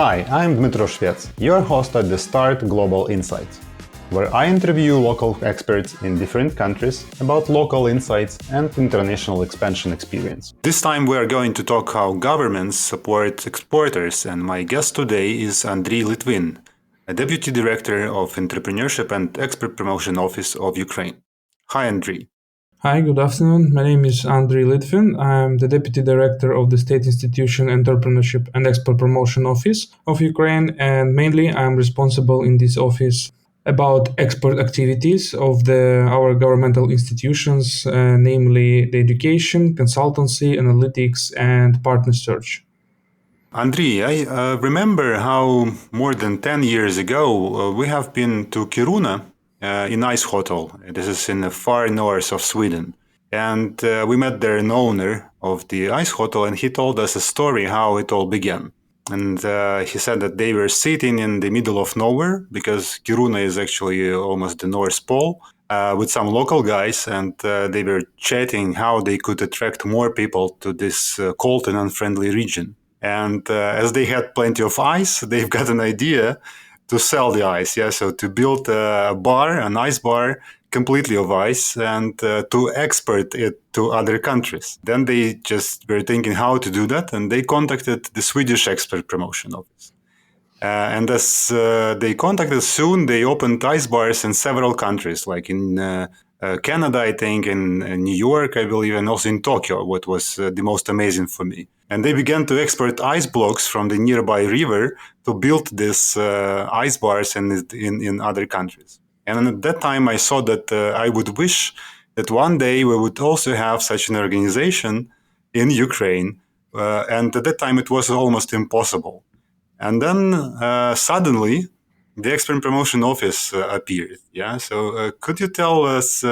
Hi, I'm Dmitro Shvets, your host at the Start Global Insights, where I interview local experts in different countries about local insights and international expansion experience. This time we are going to talk how governments support exporters, and my guest today is Andriy Lytvyn, a Deputy Director of Entrepreneurship and Export Promotion Office of Ukraine. Hi, Andriy. Hi, good afternoon. My name is Andriy Lytvyn. I'm the Deputy Director of the State Institution Entrepreneurship and Export Promotion Office of Ukraine, and mainly I'm responsible in this office about export activities of our governmental institutions, namely the education, consultancy, analytics, and partner search. Andriy, I remember how more than 10 years ago we have been to Kiruna in Ice Hotel. This is in the far north of Sweden. And we met there an owner of the Ice Hotel, and he told us a story how it all began. And he said that they were sitting in the middle of nowhere, because Kiruna is actually almost the North Pole, with some local guys, and they were chatting how they could attract more people to this cold and unfriendly region. And as they had plenty of ice, they've got an idea to sell the ice. So to build a bar, an ice bar, completely of ice, and to export it to other countries. Then they just were thinking how to do that, and they contacted the Swedish Export Promotion Office. And as they contacted, soon they opened ice bars in several countries, like in Canada, I think, in New York, I believe, and also in Tokyo, what was the most amazing for me. And they began to export ice blocks from the nearby river to build these ice bars in other countries. And at that time, I saw that I would wish that one day we would also have such an organization in Ukraine. And at that time, it was almost impossible. And then suddenly, the Export Promotion Office appeared. So could you tell us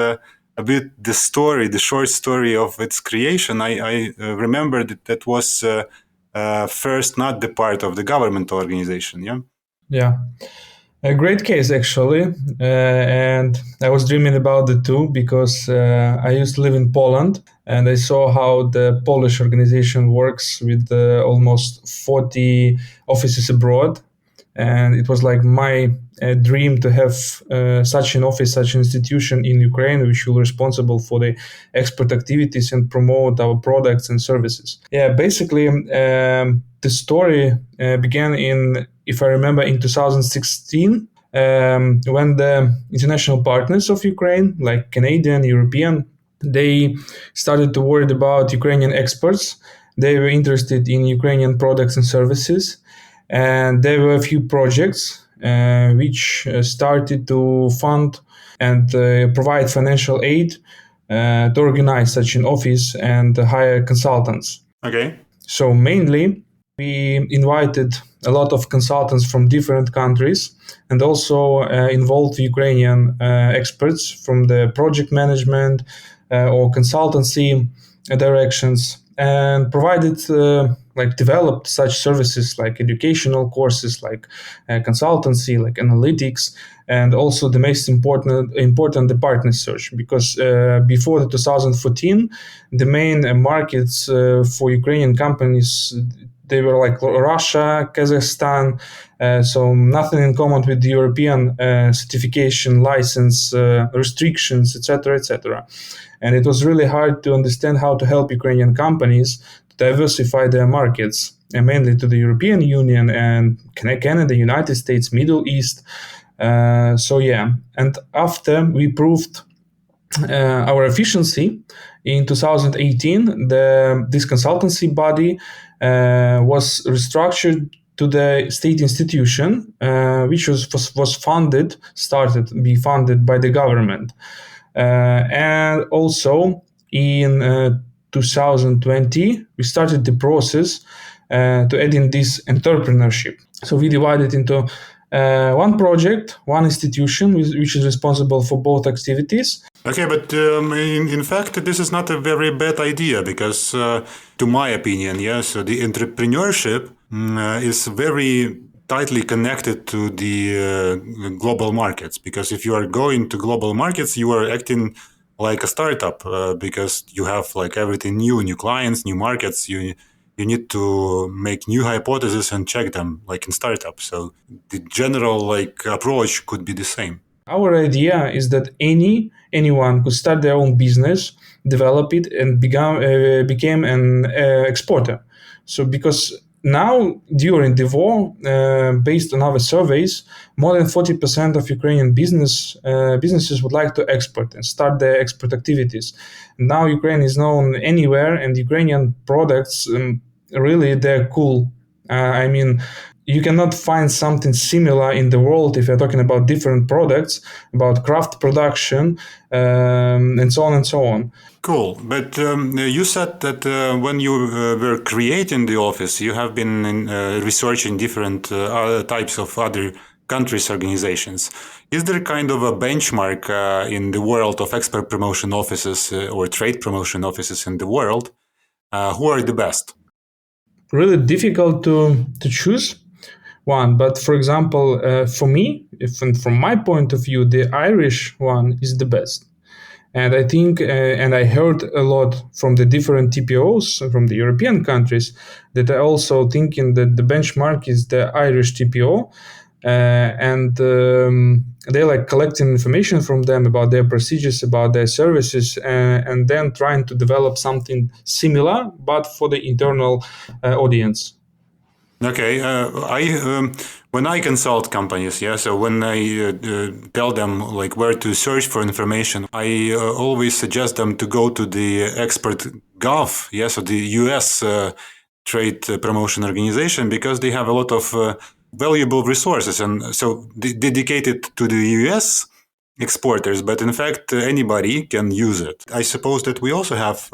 a bit the story, the short story of its creation? I remember that was first not the part of the government organization. Yeah. A great case, actually. And I was dreaming about it too, because I used to live in Poland, and I saw how the Polish organization works with almost 40 offices abroad. And it was like my dream to have such an office, such an institution in Ukraine, which will be responsible for the export activities and promote our products and services. Basically, the story began if I remember, in 2016, when the international partners of Ukraine, like Canadian, European, they started to worry about Ukrainian exports. They were interested in Ukrainian products and services. And there were a few projects which started to fund and provide financial aid to organize such an office and hire consultants. Okay. So mainly, we invited a lot of consultants from different countries, and also involved Ukrainian experts from the project management or consultancy directions, and provided developed such services like educational courses, like consultancy, like analytics, and also the most important the partner search, because before the 2014, the main markets for Ukrainian companies, they were like Russia, Kazakhstan, so nothing in common with the European certification, license, restrictions, etc., etc. And it was really hard to understand how to help Ukrainian companies to diversify their markets, and mainly to the European Union and Canada, United States, Middle East. And after we proved our efficiency in 2018, this consultancy body was restructured to the state institution, which was started to be funded by the government. And also in 2020, we started the process to add in this entrepreneurship. So we divided into one project, one institution, which is responsible for both activities. Okay, but in fact, this is not a very bad idea, because to my opinion, so the entrepreneurship is very tightly connected to the global markets, because if you are going to global markets, you are acting like a startup, because you have like everything new clients, new markets, you need to make new hypotheses and check them, like in startups. So the general approach could be the same. Our idea is that anyone could start their own business, develop it, and became an exporter. So because now during the war, based on our surveys, more than 40% of Ukrainian businesses would like to export and start their export activities. Now Ukraine is known anywhere, and Ukrainian products really they're cool. I mean, you cannot find something similar in the world if you're talking about different products, about craft production, and so on and so on. Cool. But you said that when you were creating the office, you have been researching different other types of other countries' organizations. Is there kind of a benchmark in the world of expert promotion offices or trade promotion offices in the world? Who are the best? Really difficult to choose one, but for example, for me, if and from my point of view, the Irish one is the best. And I think, and I heard a lot from the different TPOs from the European countries that are also thinking that the benchmark is the Irish TPO. And they like collecting information from them about their procedures, about their services, and then trying to develop something similar, but for the internal audience. Okay, when I consult companies, yeah, so when I tell them like where to search for information, I always suggest them to go to the expert Gov, yeah, so the US trade promotion organization, because they have a lot of valuable resources and so dedicated to the US exporters, but in fact anybody can use it. I suppose that we also have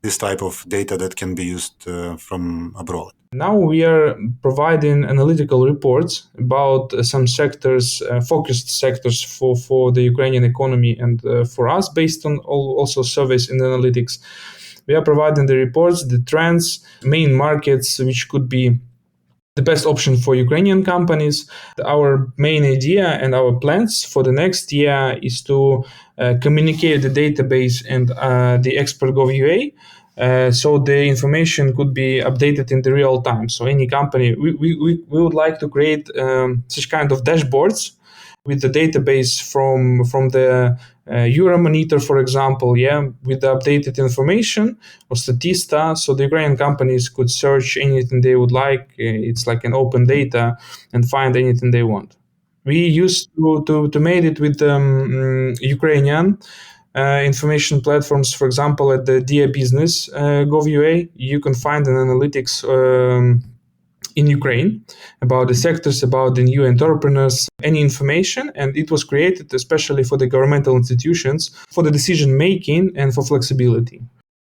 this type of data that can be used from abroad. Now we are providing analytical reports about some sectors, focused sectors for the Ukrainian economy and for us based on also surveys and analytics. We are providing the reports, the trends, main markets, which could be the best option for Ukrainian companies. Our main idea and our plans for the next year is to communicate the database and the expert.gov.ua so the information could be updated in the real time. So any company, we would like to create such kind of dashboards with the database from the Euromonitor, for example, yeah, with the updated information or Statista, so the Ukrainian companies could search anything they would like. It's like an open data and find anything they want. We used to made it with Ukrainian information platforms. For example, at the Dia Business Gov.ua, you can find an analytics in Ukraine about the sectors, about the new entrepreneurs, any information. And it was created especially for the governmental institutions, for the decision making and for flexibility.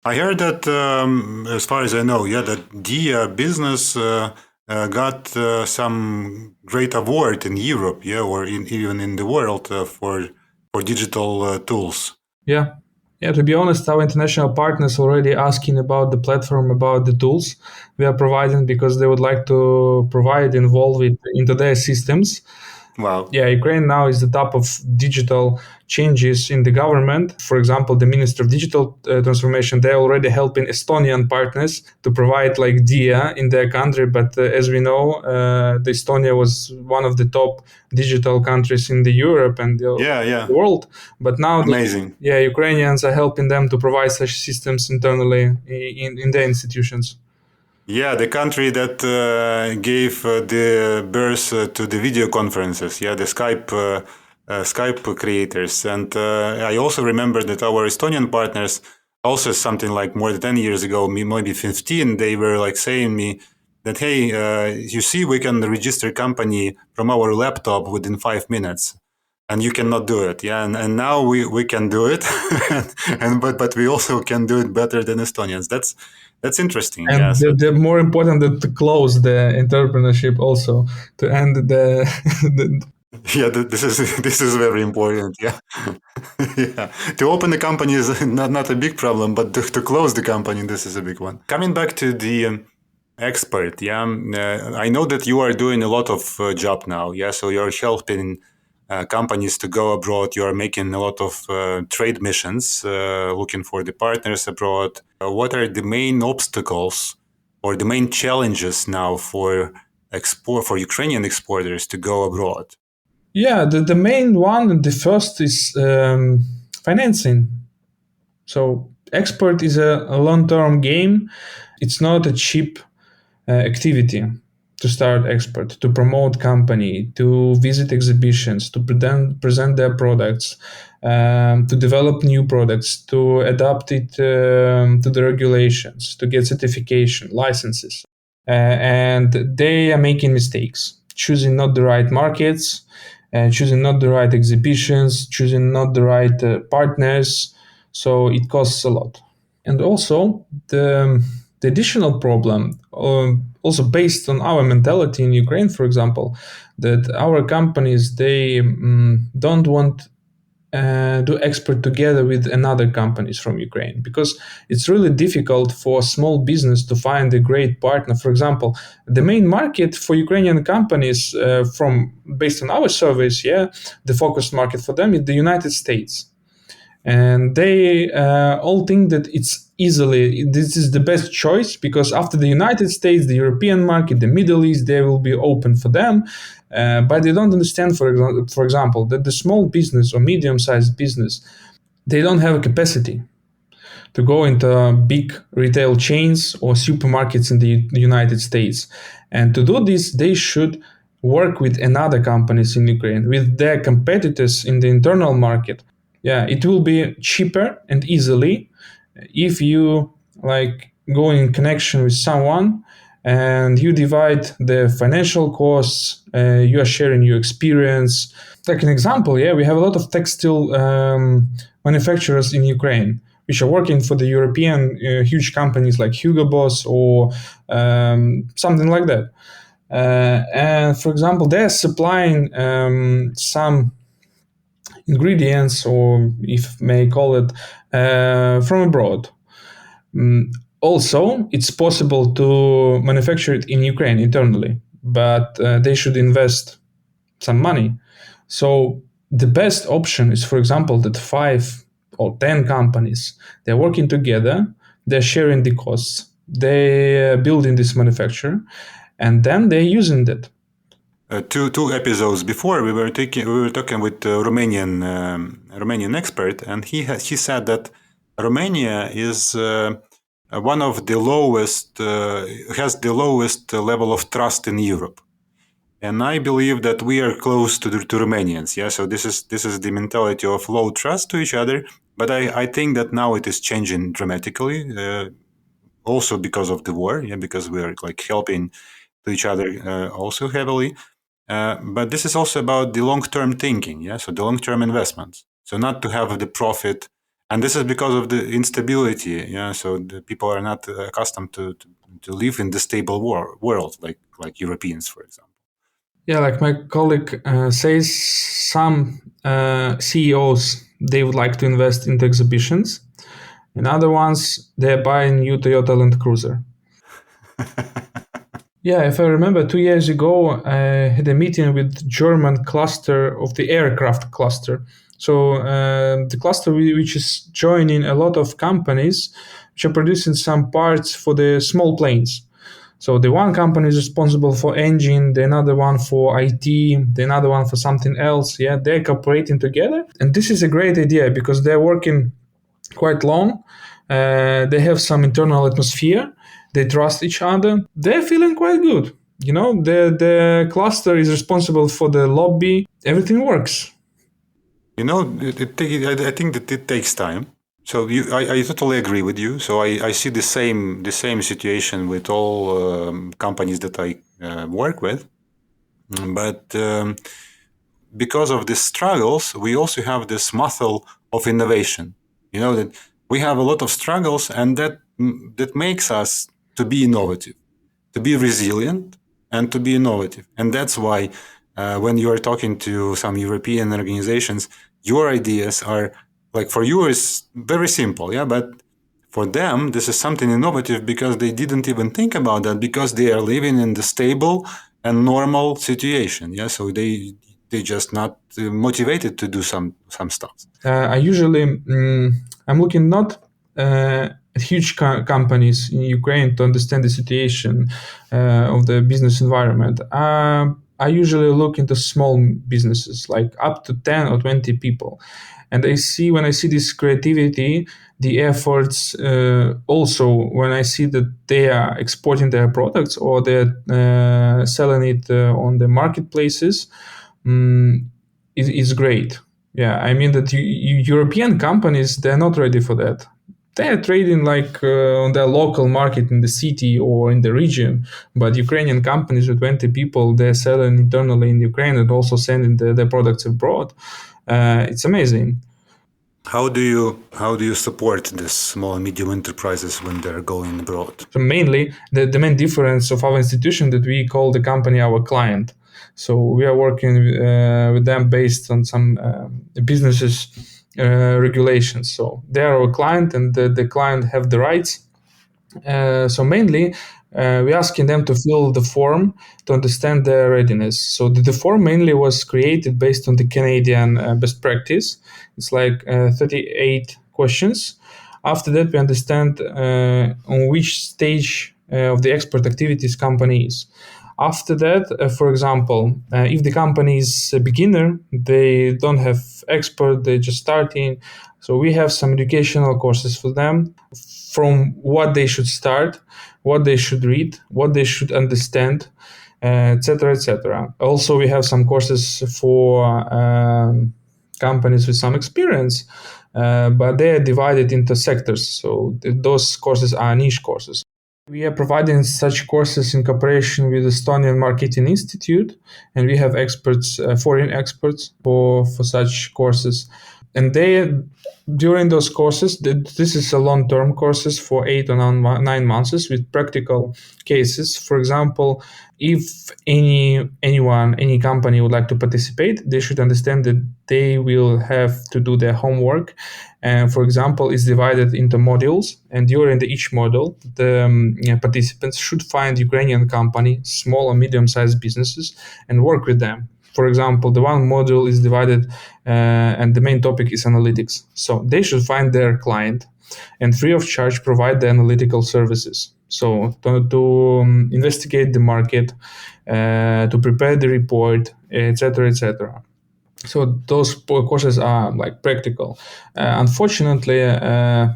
I heard that, as far as I know, yeah, that Dia Business got some great award in Europe, yeah, or even in the world for digital tools. Yeah. Yeah, to be honest, our international partners already asking about the platform, about the tools we are providing because they would like to involve it into their systems. Wow. Yeah, Ukraine now is the top of digital changes in the government. For example, the Minister of Digital Transformation, they're already helping Estonian partners to provide like DIA in their country. But as we know, the Estonia was one of the top digital countries in the Europe and the world. But now, amazing. Ukrainians are helping them to provide such systems internally in their institutions. Yeah, the country that gave the birth to the video conferences. Yeah, the Skype creators. And I also remember that our Estonian partners, also something like more than 10 years ago, maybe 15, they were like saying me that, hey, you see, we can register a company from our laptop within 5 minutes. And you cannot do it, yeah. And now we can do it, but we also can do it better than Estonians. That's interesting. And yeah, the more important than to close the entrepreneurship also to end the yeah, this is very important. Yeah, yeah. To open the company is not a big problem, but to close the company, this is a big one. Coming back to the expert, yeah, I know that you are doing a lot of job now. Yeah, so you're helping companies to go abroad. You are making a lot of trade missions, looking for the partners abroad. What are the main obstacles or the main challenges now for Ukrainian exporters to go abroad? Yeah, the main one, the first is financing. So export is a long-term game. It's not a cheap activity to start export, to promote company, to visit exhibitions, to present their products, to develop new products, to adapt it to the regulations, to get certification, licenses. And they are making mistakes, choosing not the right markets, choosing not the right exhibitions, choosing not the right partners. So it costs a lot. And also the additional problem, also based on our mentality in Ukraine, for example, that our companies, they don't want do export together with another companies from Ukraine, because it's really difficult for a small business to find a great partner. For example, the main market for Ukrainian companies, from based on our surveys, the focused market for them is the United States. And they all think that this is the best choice, because after the United States, the European market, the Middle East, they will be open for them. But they don't understand, for example, that the small business or medium-sized business, they don't have a capacity to go into big retail chains or supermarkets in the United States. And to do this, they should work with another companies in Ukraine, with their competitors in the internal market. Yeah, it will be cheaper and easily if you like go in connection with someone and you divide the financial costs, you are sharing your experience. Like an example, we have a lot of textile manufacturers in Ukraine which are working for the European huge companies like Hugo Boss or something like that. And for example, they're supplying some ingredients, or if may call it, from abroad. Also, it's possible to manufacture it in Ukraine internally, but they should invest some money. So the best option is, for example, that 5 or 10 companies, they're working together, they're sharing the costs, they're building this manufacturer, and then they're using it. Two episodes before, we were talking with Romanian expert, and he said that Romania is one of the lowest, has the lowest level of trust in Europe. And I believe that we are close to Romanians. Yeah, so this is the mentality of low trust to each other. But I think that now it is changing dramatically, also because of the war. Yeah, because we are like helping to each other also heavily. But this is also about the long-term thinking. Yeah, so the long-term investments. So not to have the profit, and this is because of the instability. Yeah, so the people are not accustomed to live in the stable world like Europeans, for example. Yeah, like my colleague says, some CEOs, they would like to invest into exhibitions, and other ones, they're buying new Toyota Land Cruiser. Yeah, if I remember, 2 years ago, I had a meeting with German cluster of the aircraft cluster. So the cluster which is joining a lot of companies which are producing some parts for the small planes. So the one company is responsible for engine, the another one for IT, the another one for something else. Yeah, they're cooperating together. And this is a great idea because they're working quite long. They have some internal atmosphere. They trust each other. They're feeling quite good. You know, the cluster is responsible for the lobby. Everything works. You know, I think that it takes time. So I totally agree with you. So I see the same situation with all companies that I work with. But because of the struggles, we also have this muscle of innovation. You know that we have a lot of struggles, and that makes us to be innovative, to be resilient, and to be innovative. And that's why when you are talking to some European organizations, your ideas are like, for you is very simple, yeah, but for them this is something innovative because they didn't even think about that, because they are living in the stable and normal situation, yeah. So they just not motivated to do some stuff. I usually I'm looking not huge companies in Ukraine to understand the situation of the business environment. I usually look into small businesses, like up to 10 or 20 people. And when I see this creativity, the efforts, also when I see that they are exporting their products or they're selling it on the marketplaces, it's great. Yeah, I mean that European companies, they're not ready for that. They're trading like on their local market in the city or in the region, but Ukrainian companies with 20 people, they're selling internally in Ukraine and also sending their products abroad. It's amazing. How do you support these small and medium enterprises when they're going abroad? So mainly, the main difference of our institution that we call the company our client. So we are working with them based on some businesses regulations. So they are our client, and the client have the rights. So mainly, we're asking them to fill the form to understand their readiness. So the form mainly was created based on the Canadian best practice. It's like 38 questions. After that, we understand on which stage of the export activities company is. After that, for example, if the company is a beginner, they don't have expert, they're just starting. So we have some educational courses for them from what they should start, what they should read, what they should understand, etc., etc. Also, we have some courses for companies with some experience, but they are divided into sectors. So those courses are niche courses. We are providing such courses in cooperation with Estonian Marketing Institute, and we have experts, foreign experts, for such courses. And they, during those courses, this is a long-term courses for 8 or 9 months with practical cases. For example, if any company would like to participate, they should understand that they will have to do their homework. And for example, it's divided into modules, and during each module, the participants should find Ukrainian company, small or medium-sized businesses, and work with them. For example, the one module is divided, and the main topic is analytics. So they should find their client and free of charge provide the analytical services. So to investigate the market, to prepare the report, etc., etc. So those courses are like practical. Unfortunately,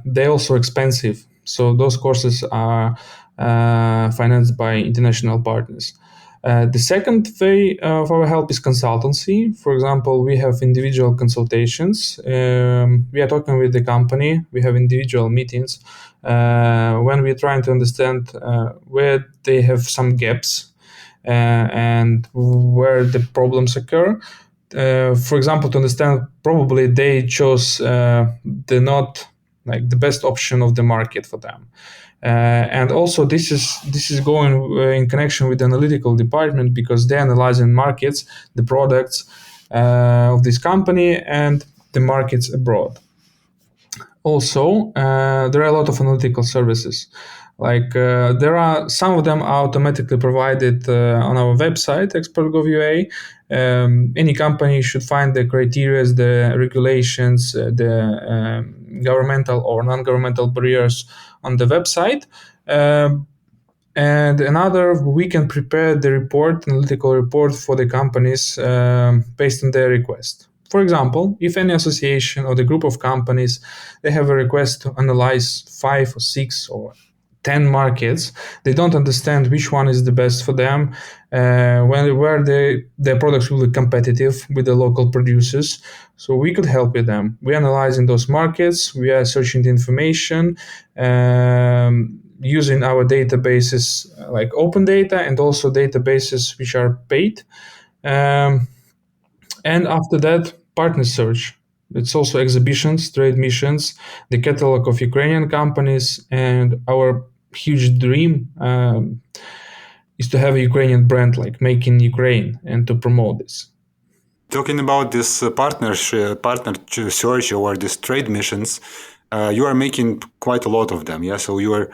they're also expensive. So those courses are financed by international partners. The second way of our help is consultancy. For example, we have individual consultations. We are talking with the company. We have individual meetings when we're trying to understand where they have some gaps and where the problems occur. For example, to understand, probably they chose the not like the best option of the market for them. And also this is going in connection with the analytical department because they're analyzing markets, the products of this company and the markets abroad. Also, there are a lot of analytical services. Like there are some of them are automatically provided on our website, expert.gov.ua. Any company should find the criteria, the regulations, the governmental or non-governmental barriers on the website. And another, we can prepare the report, analytical report for the companies based on their request. For example, if any association or the group of companies, they have a request to analyze 5 or 6 or 10 markets, they don't understand which one is the best for them, where their products will be competitive with the local producers. So we could help with them. We are analyzing those markets, we are searching the information, using our databases like open data and also databases which are paid. And after that, partner search. It's also exhibitions, trade missions, the catalog of Ukrainian companies, and our huge dream is to have a Ukrainian brand like Make in Ukraine and to promote this. Talking about this partner search or these trade missions, you are making quite a lot of them, yeah. So you are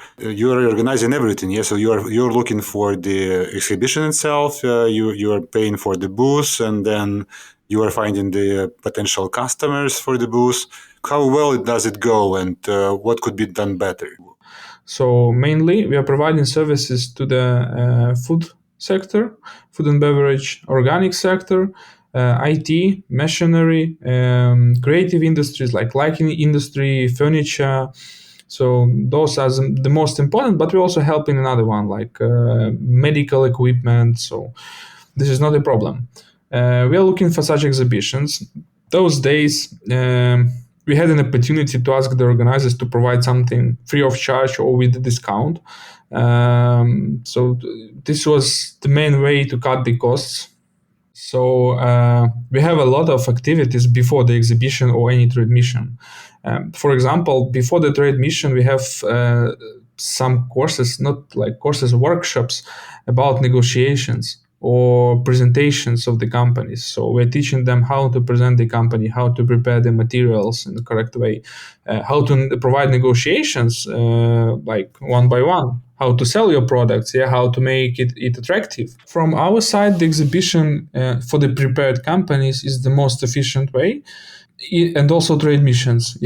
organizing everything, yeah. So you're looking for the exhibition itself. You are paying for the booth, and then you are finding the potential customers for the booth. How well does it go, and what could be done better? So mainly we are providing services to the food sector, food and beverage, organic sector, IT, machinery, creative industries like lighting industry, furniture. So those are the most important, but we also help in another one like medical equipment. So this is not a problem. We are looking for such exhibitions. Those days, we had an opportunity to ask the organizers to provide something free of charge or with a discount. So this was the main way to cut the costs. So we have a lot of activities before the exhibition or any trade mission. For example, before the trade mission, we have some courses, not like courses, workshops about negotiations or presentations of the companies. So we're teaching them how to present the company, how to prepare the materials in the correct way, how to provide negotiations like one by one, how to sell your products, how to make it attractive. From our side, the exhibition for the prepared companies is the most efficient way. And also trade missions.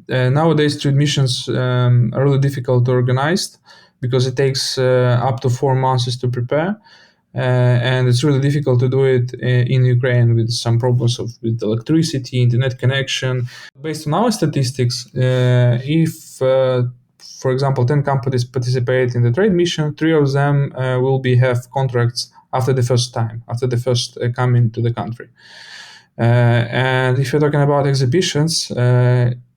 Nowadays trade missions are really difficult to organize because it takes up to 4 months to prepare. And it's really difficult to do it in Ukraine with some problems with electricity, internet connection. Based on our statistics, if for example 10 companies participate in the trade mission, 3 of them will have contracts after the first time, after the first coming to the country. And if you're talking about exhibitions,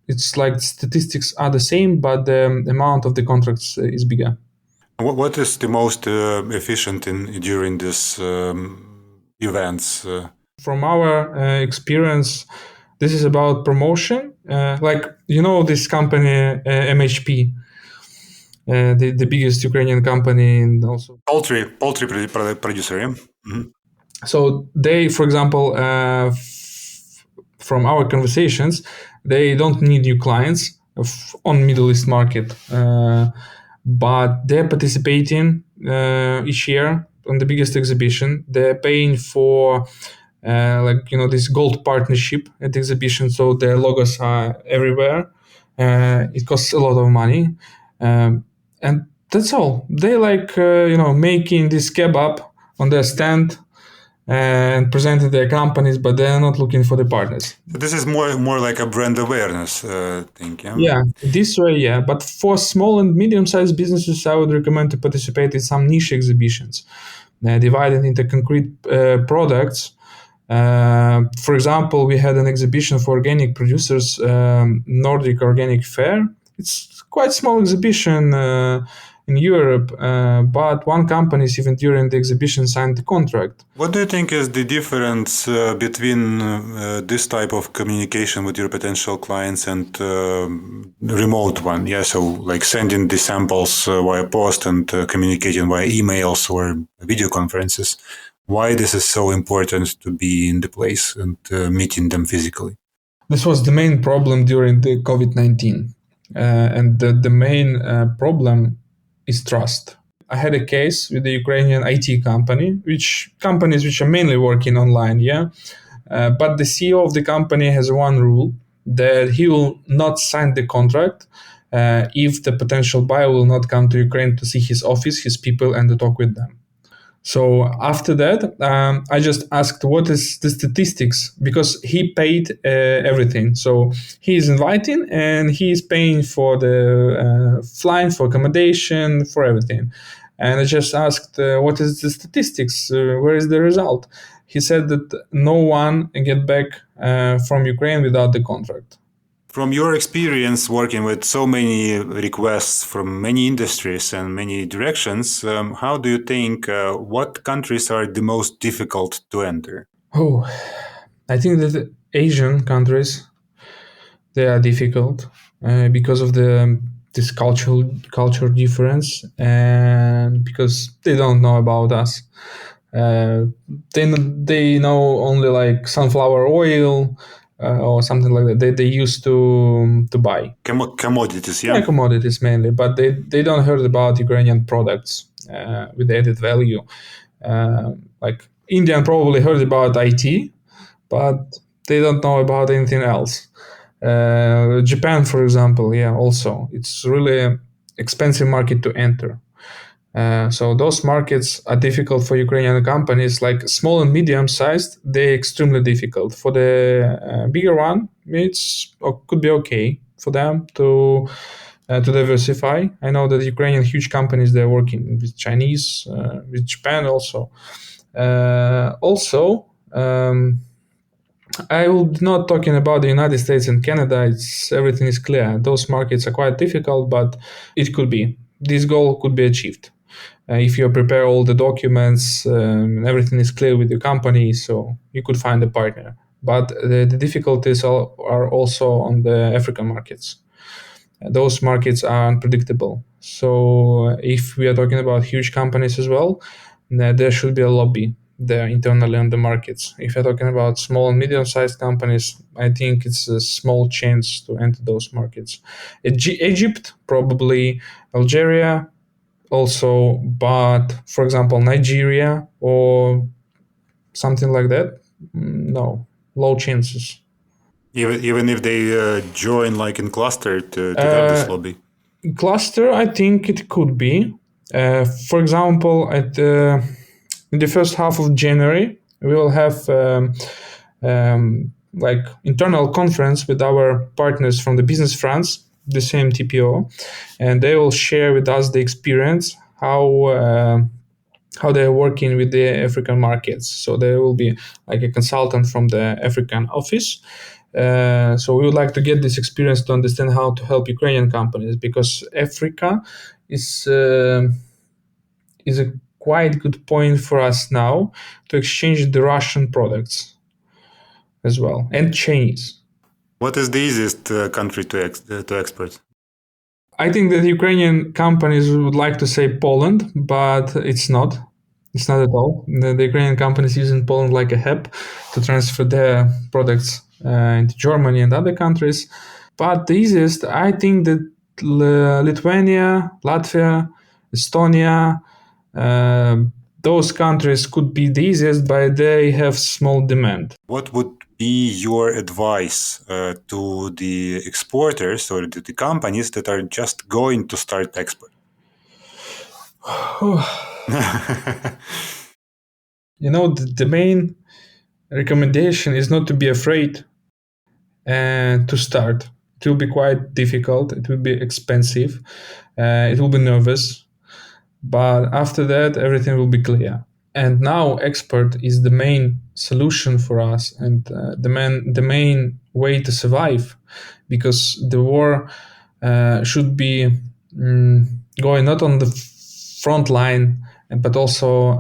it's like statistics are the same, but the amount of the contracts is bigger. What is the most efficient during these events? From our experience, this is about promotion. Like, this company, MHP, the biggest Ukrainian company, and also poultry producer. Yeah? Mm-hmm. So they, for example, from our conversations, they don't need new clients on Middle East market, but they're participating each year on the biggest exhibition. They're paying for this gold partnership at the exhibition, so their logos are everywhere. It costs a lot of money, and that's all. They making this kebab on their stand and presenting their companies, but they're not looking for the partners. So this is more like a brand awareness thing, yeah? Yeah, this way, yeah. But for small and medium-sized businesses, I would recommend to participate in some niche exhibitions, divided into concrete products. For example, we had an exhibition for organic producers, Nordic Organic Fair. It's quite small exhibition in Europe, but one company even during the exhibition signed the contract. What do you think is the difference between this type of communication with your potential clients and remote one? Yeah, so like sending the samples via post and communicating via emails or video conferences. Why this is so important to be in the place and meeting them physically? This was the main problem during the COVID-19. And the main problem is trust. I had a case with the Ukrainian IT companies which are mainly working online, but the CEO of the company has one rule that he will not sign the contract if the potential buyer will not come to Ukraine to see his office, his people, and to talk with them. So after that, I just asked what is the statistics, because he paid everything. So he is inviting and he is paying for the flying, for accommodation, for everything. And I just asked, what is the statistics? Where is the result? He said that no one get back from Ukraine without the contract. From your experience working with so many requests from many industries and many directions, how do you think what countries are the most difficult to enter? Oh, I think that the Asian countries, they are difficult because of this cultural difference, and because they don't know about us. They know only like sunflower oil or something like that. They used to buy Commodities, yeah? commodities mainly, but they don't heard about Ukrainian products with added value. Like Indian probably heard about IT, but they don't know about anything else. Japan, for example, also it's really expensive market to enter. So those markets are difficult for Ukrainian companies, like small and medium-sized. They're extremely difficult. For the bigger one, could be okay for them to diversify. I know that Ukrainian huge companies, they're working with Chinese, with Japan also. I will not talking about the United States and Canada. Everything is clear. Those markets are quite difficult, but it could be. This goal could be achieved. If you prepare all the documents, everything is clear with your company, so you could find a partner. But the difficulties are also on the African markets. Those markets are unpredictable. So if we are talking about huge companies as well, there should be a lobby there internally on the markets. If you're talking about small and medium-sized companies, I think it's a small chance to enter those markets. Egypt, probably Algeria, also, but for example, Nigeria or something like that, no, low chances. Even if they join like in cluster to have this lobby. Cluster, I think it could be. For example, in the first half of January, we will have like internal conference with our partners from the Business France, the same TPO, and they will share with us the experience, how they're working with the African markets. So there will be like a consultant from the African office. So we would like to get this experience to understand how to help Ukrainian companies, because Africa is a quite good point for us now to exchange the Russian products as well, and Chinese. What is the easiest country to export? I think that Ukrainian companies would like to say Poland, but it's not. It's not at all. The Ukrainian companies using Poland like a hub to transfer their products into Germany and other countries. But the easiest, I think that Lithuania, Latvia, Estonia, those countries could be the easiest, but they have small demand. What would be your advice to the exporters or to the companies that are just going to start export? The main recommendation is not to be afraid and to start. It will be quite difficult. It will be expensive. It will be nervous. But after that, everything will be clear. And now export is the main solution for us and the main way to survive, because the war should be going not on the front line, but also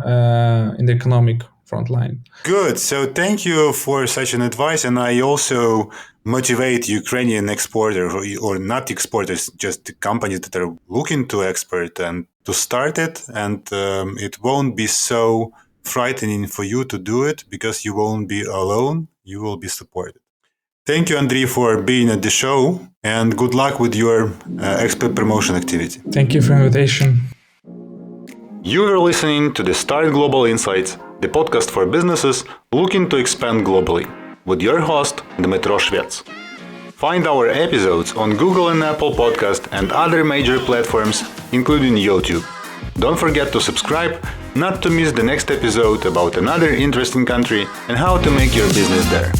in the economic front line. Good. So thank you for such an advice. And I also motivate Ukrainian exporters or not exporters, just the companies that are looking to export and to start it. And it won't be so frightening for you to do it, because you won't be alone. You will be supported. Thank you, Andriy, for being at the show, and good luck with your expert promotion activity. Thank you for the invitation. You are listening to the Start Global Insights, the podcast for businesses looking to expand globally, with your host, Dmytro Shvets. Find our episodes on Google and Apple Podcast and other major platforms, including YouTube. Don't forget to subscribe, not to miss the next episode about another interesting country and how to make your business there.